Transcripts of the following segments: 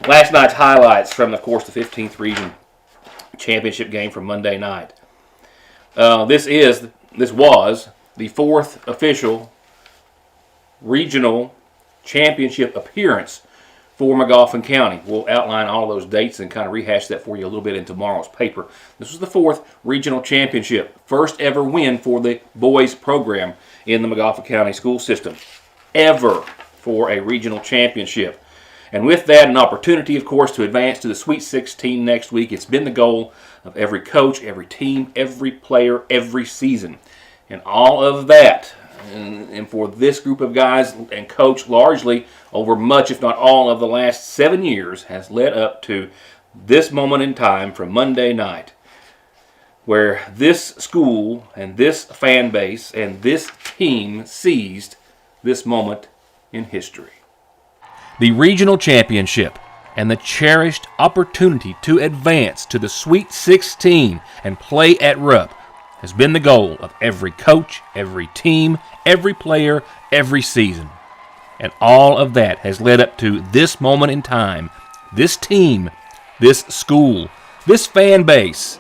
last night's highlights from, of course, the 15th Region Championship game from Monday night. This was the fourth official regional championship appearance for Magoffin County. We'll outline all of those dates and kind of rehash that for you a little bit in tomorrow's paper. This was the fourth regional championship. First ever win for the boys program in the Magoffin County school system. Ever for a regional championship. And with that, an opportunity, of course, to advance to the Sweet 16 next week. It's been the goal of every coach, every team, every player, every season. And all of that, and for this group of guys and coach largely over much, if not all, of the last 7 years, has led up to this moment in time from Monday night, where this school and this fan base and this team seized this moment in history. The regional championship and the cherished opportunity to advance to the Sweet 16 and play at Rupp has been the goal of every coach, every team, every player, every season. And all of that has led up to this moment in time, this team, this school, this fan base,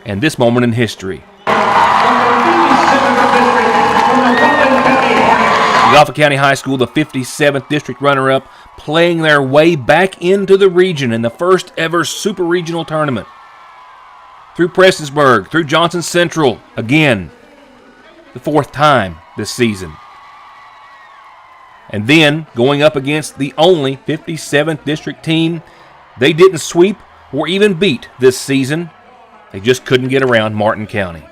and this moment in history. Magoffin County High School, the 57th district runner-up, playing their way back into the region in the first ever super regional tournament. Through Prestonsburg, through Johnson Central, again, the fourth time this season. And then going up against the only 57th district team they didn't sweep or even beat this season. They just couldn't get around Martin County.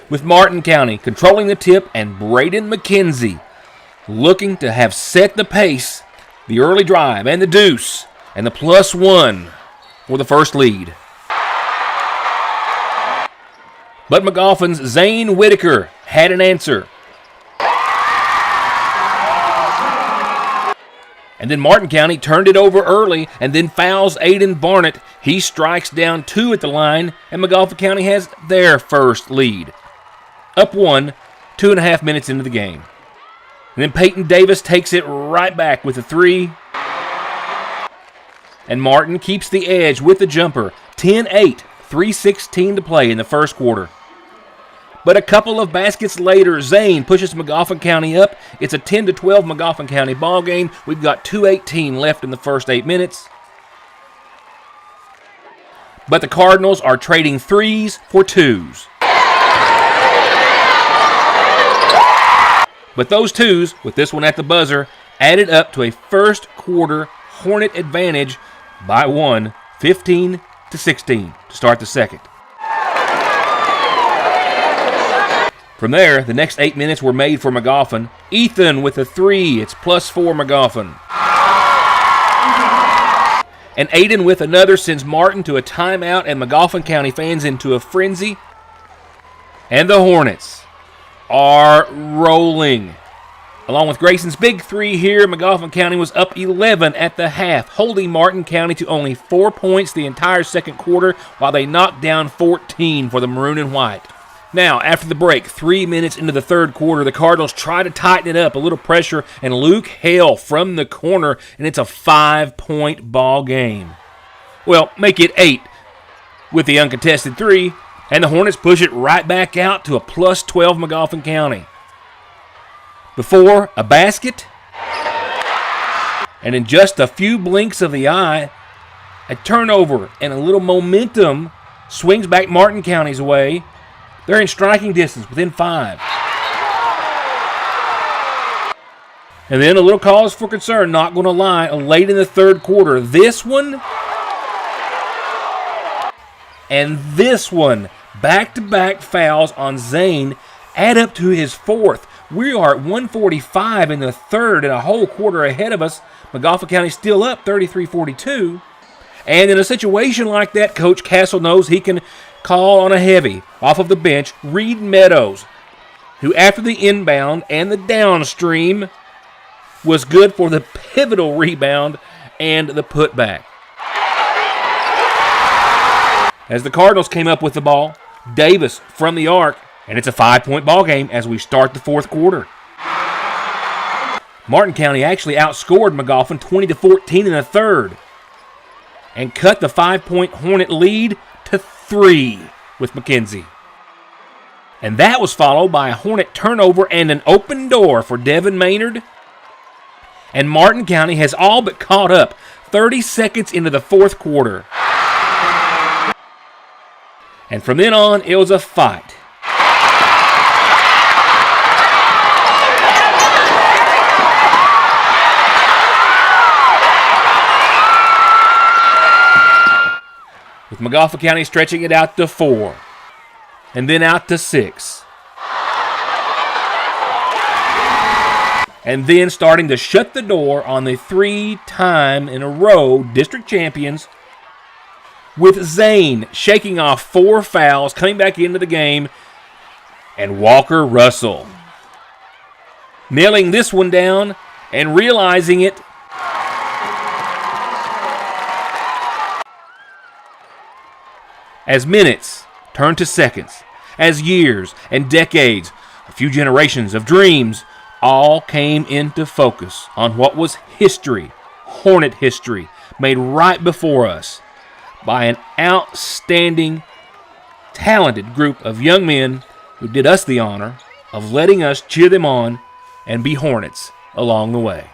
With Martin County controlling the tip and Braden McKenzie looking to have set the pace, the early drive and the deuce and the +1 for the first lead. But Magoffin's Zane Whitaker had an answer. And then Martin County turned it over early and then fouls Aiden Barnett. He strikes down 2 at the line, and Magoffin County has their first lead. Up 1, 2.5 minutes into the game. And then Peyton Davis takes it right back with a 3. And Martin keeps the edge with the jumper. 10-8, 3:16 to play in the first quarter. But a couple of baskets later, Zane pushes Magoffin County up. It's a 10-12 Magoffin County ball game. We've got 2:18 left in the first 8 minutes. But the Cardinals are trading 3s for 2s. But those 2s, with this one at the buzzer, added up to a first quarter Hornet advantage by 1, 15-16 to start the second. From there, the next 8 minutes were made for Magoffin. Ethan with a 3. It's +4 Magoffin. And Aiden with another sends Martin to a timeout and Magoffin County fans into a frenzy. And the Hornets are rolling. Along with Grayson's big 3 here, Magoffin County was up 11 at the half, holding Martin County to only 4 points the entire second quarter while they knocked down 14 for the Maroon and White. Now, after the break, 3 minutes into the third quarter, the Cardinals try to tighten it up, a little pressure, and Luke Hale from the corner, and it's a 5-point ball game. Well, make it 8 with the uncontested 3, and the Hornets push it right back out to a +12 Magoffin County. Before a basket, and in just a few blinks of the eye, a turnover and a little momentum swings back Martin County's way. They're in striking distance, within 5. And then a little cause for concern, not going to lie, late in the third quarter. This one and this one, back-to-back fouls on Zane, add up to his 4th. We are at 1:45 in the third and a whole quarter ahead of us. Magoffin County still up 33-42. And in a situation like that, Coach Castle knows he can call on a heavy off of the bench, Reed Meadows, who after the inbound and the downstream was good for the pivotal rebound and the putback. As the Cardinals came up with the ball, Davis from the arc, and it's a 5-point ball game as we start the fourth quarter. Martin County actually outscored Magoffin 20-14 in the third and cut the 5-point Hornet lead to 3 with McKenzie. And that was followed by a Hornet turnover and an open door for Devin Maynard. And Martin County has all but caught up 30 seconds into the fourth quarter. And from then on, it was a fight. With Magoffin County stretching it out to 4, and then out to 6. And then starting to shut the door on the 3-time in a row district champions, with Zane shaking off 4 fouls, coming back into the game, and Walker Russell nailing this one down and realizing it. As minutes turn to seconds, as years and decades, a few generations of dreams, all came into focus on what was history, Hornet history, made right before us by an outstanding, talented group of young men who did us the honor of letting us cheer them on and be Hornets along the way.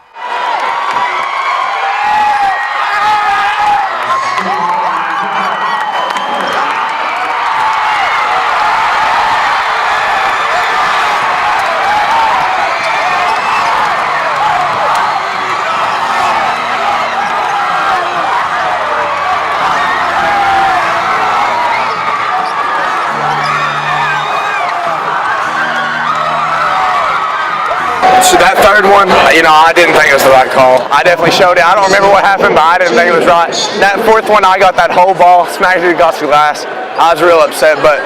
So that third one, I didn't think it was the right call. I definitely showed it. I don't remember what happened, but I didn't think it was right. That fourth one, I got that whole ball smacked through the glass. I was real upset, but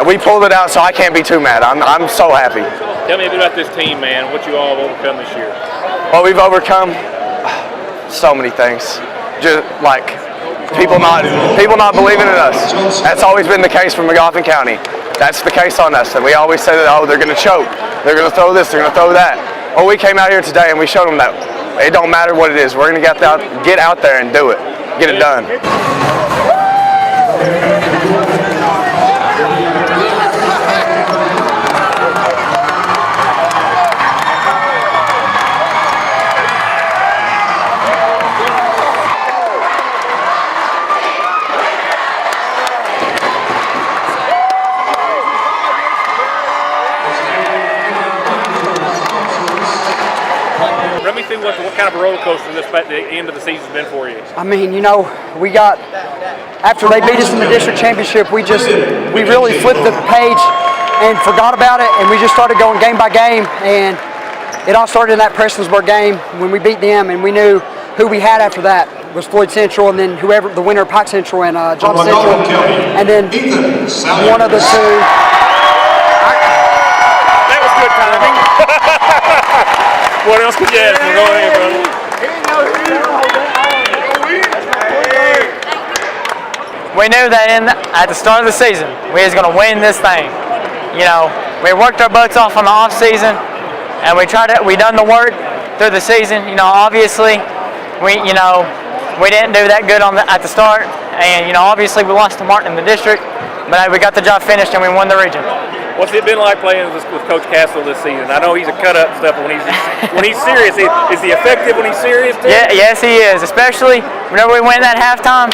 we pulled it out, so I can't be too mad. I'm so happy. Tell me a bit about this team, man. What you all have overcome this year? Well, we've overcome so many things. Just like people not believing in us. That's always been the case for Magoffin County. That's the case on us. And we always say that, they're going to choke. They're going to throw this. They're going to throw that. Well, we came out here today and we showed them that it don't matter what it is. We're going to get out there and do it. Get it done. Run me through what kind of a roller coaster the end of the season's been for you. I mean, we got, after they beat us in the district championship, we really flipped the page and forgot about it, and we just started going game by game, and it all started in that Prestonsburg game when we beat them, and we knew who we had after that was Floyd Central, and then whoever, the winner of Pike Central and John Central, and then one of the two. That was good timing. What else could you ask for? Go ahead, brother. We knew that at the start of the season, we was going to win this thing. We worked our butts off on the off season, and we done the work through the season. Obviously, we didn't do that good at the start, and obviously we lost to Martin in the district, but we got the job finished and we won the region. What's it been like playing with Coach Castle this season? I know he's a cut-up and stuff, but when he's serious, is he effective when he's serious too? Yeah, yes he is, especially whenever we went that halftime.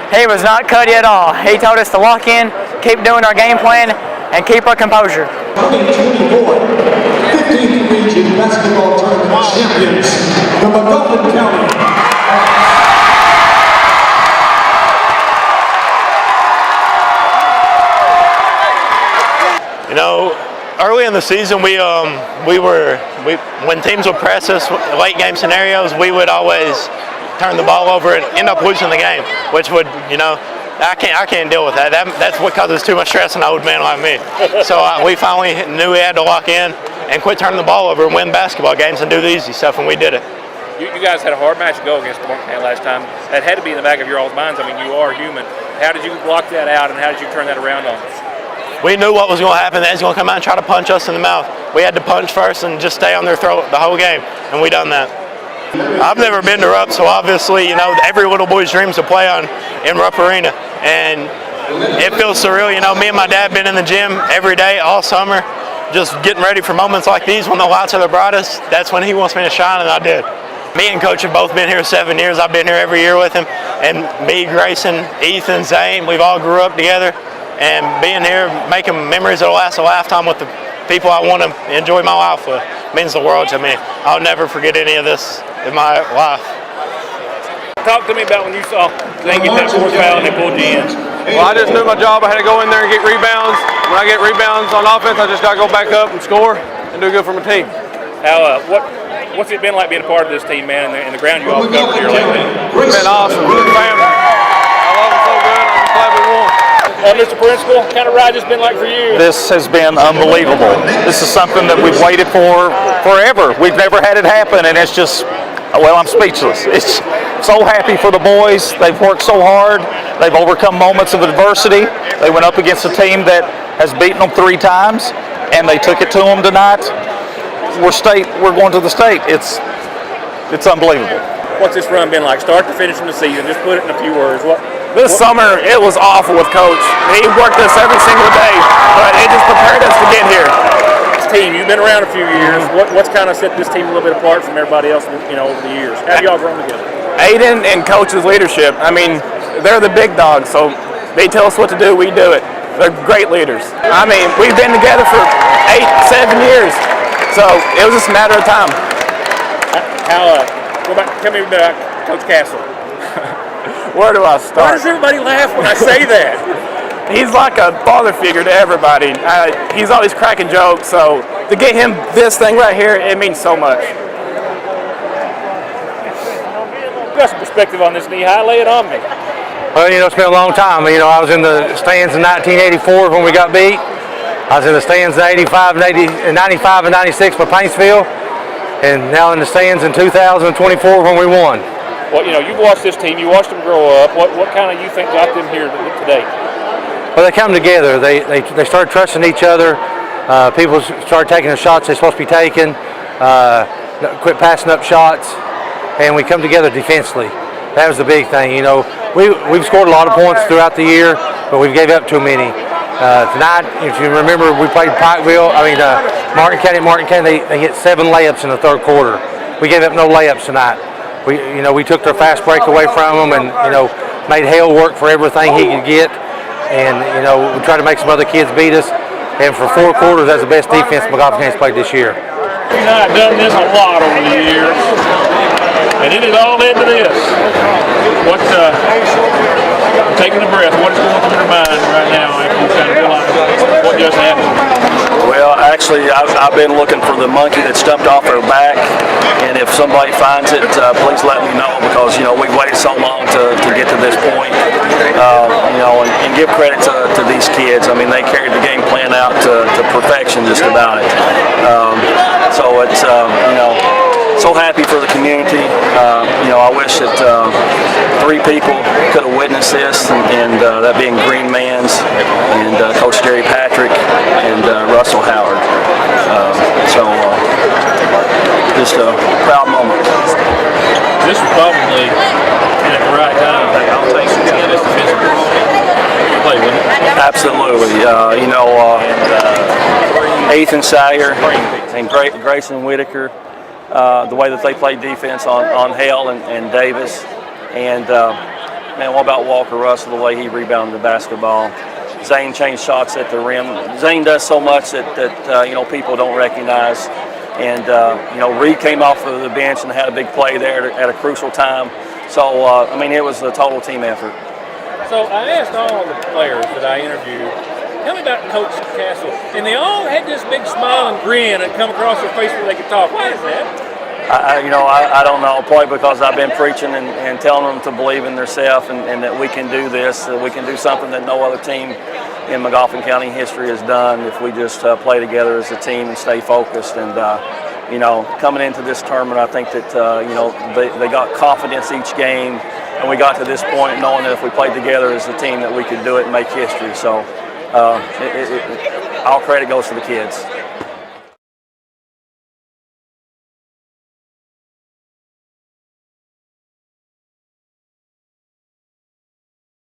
He was not cutty at all. He told us to lock in, keep doing our game plan, and keep our composure. 2024 15th Region Basketball Tournament champions, the Magoffin County. Early in the season, when teams would press us late game scenarios, we would always turn the ball over and end up losing the game, which would, I can't deal with that. That's what causes too much stress in an old man like me. So we finally knew we had to lock in and quit turning the ball over and win basketball games and do the easy stuff, and we did it. You guys had a hard match to go against Martin County last time. That had to be in the back of your all's minds. I mean, you are human. How did you block that out, and how did you turn that around on us? we knew what was going to happen. They was going to come out and try to punch us in the mouth. We had to punch first and just stay on their throat the whole game, and we done that. I've never been to Rupp, so obviously, you know, every little boy's dreams to play in Rupp Arena, and it feels surreal. You know, me and my dad been in the gym every day all summer, just getting ready for moments like these when the lights are the brightest. That's when he wants me to shine, and I did. Me and Coach have both been here 7 years. I've been here every year with him, and me, Grayson, Ethan, Zane, we've all grew up together, and being here, making memories that'll last a lifetime with the people I want to enjoy my life with means the world to me. I'll never forget any of this in my life. Talk to me about when you saw Zane get that fourth foul and they pulled you in. Well, I just knew my job. I had to go in there and get rebounds. When I get rebounds on offense, I just got to go back up and score and do good for my team. How what's it been like being a part of this team, man, and the ground you all covered here lately? It's been awesome. Good family. I love them so good. I'm just glad we won. Mr. Principal, what kind of ride has been like for you? This has been unbelievable. This is something that we've waited for forever. We've never had it happen, and it's just, well, I'm speechless. It's so happy for the boys. They've worked so hard. They've overcome moments of adversity. They went up against a team that has beaten them 3 times, and they took it to them tonight. We're going to the state. It's unbelievable. What's this run been like, start to finish in the season? Just put it in a few words. This summer, it was awful with Coach. He worked us every single day, but it just prepared us to get here. This team, you've been around a few years. What's kind of set this team a little bit apart from everybody else, you know, over the years? How have y'all grown together? Aiden and Coach's leadership. I mean, they're the big dogs, so they tell us what to do, we do it. They're great leaders. I mean, we've been together for 8-7 years, so it was just a matter of time. Tell me about Coach Castle. Where do I Why start? does everybody laugh when I say that? He's like a father figure to everybody. He's always cracking jokes, so to get him this thing right here, it means so much. Got some perspective on this knee high. Lay it on me. Well, you know, it's been a long time. You know, I was in the stands in 1984 when we got beat. I was in the stands in 95 and 96 for Paintsville, and now in the stands in 2024 when we won. Well, you know, you've watched this team. You watched them grow up. What kind of you think got them here today? Well, they come together. They started trusting each other. People started taking the shots they're supposed to be taking. Quit passing up shots, and we come together defensively. That was the big thing. You know, we've scored a lot of points throughout the year, but we gave up too many. Tonight, if you remember, we played Martin County. They hit 7 layups in the third quarter. We gave up no layups tonight. We took their fast break away from them, and made Hale work for everything he could get, and we tried to make some other kids beat us. And for 4 quarters, that's the best defense Magoffin County's played this year. You know, I've done this a lot over the years, and it has all led to this. Taking a breath, what is going through your mind right now after you kind of realize what just happened? Well, actually, I've been looking for the monkey that stumped off her back, and if somebody finds it, please let me know, because we've waited so long to get to this point. And give credit to these kids. I mean, they carried the game plan out to perfection, just about it. So it's so happy for the community. I wish that 3 people could have witnessed this, and that being Green Mans and Coach Jerry Patrick and Russell Howard. Just a proud moment. This was probably at the right time. I'll take this defensive play, wouldn't it? Absolutely. Ethan Sayer and Grayson Whitaker, the way that they played defense on Hale and Davis. And, man, what about Walker Russell, the way he rebounded the basketball? Zane changed shots at the rim. Zane does so much that people don't recognize. And, Reed came off of the bench and had a big play there at a crucial time. So, it was a total team effort. So I asked all the players that I interviewed, tell me about Coach Castle. And they all had this big smile and grin that come across their face when they could talk. Why is that? I don't know, probably because I've been preaching and telling them to believe in themselves and that we can do this, that we can do something that no other team in Magoffin County history has done if we just play together as a team and stay focused. And, coming into this tournament, I think that, they got confidence each game, and we got to this point knowing that if we played together as a team that we could do it and make history. So all credit goes to the kids.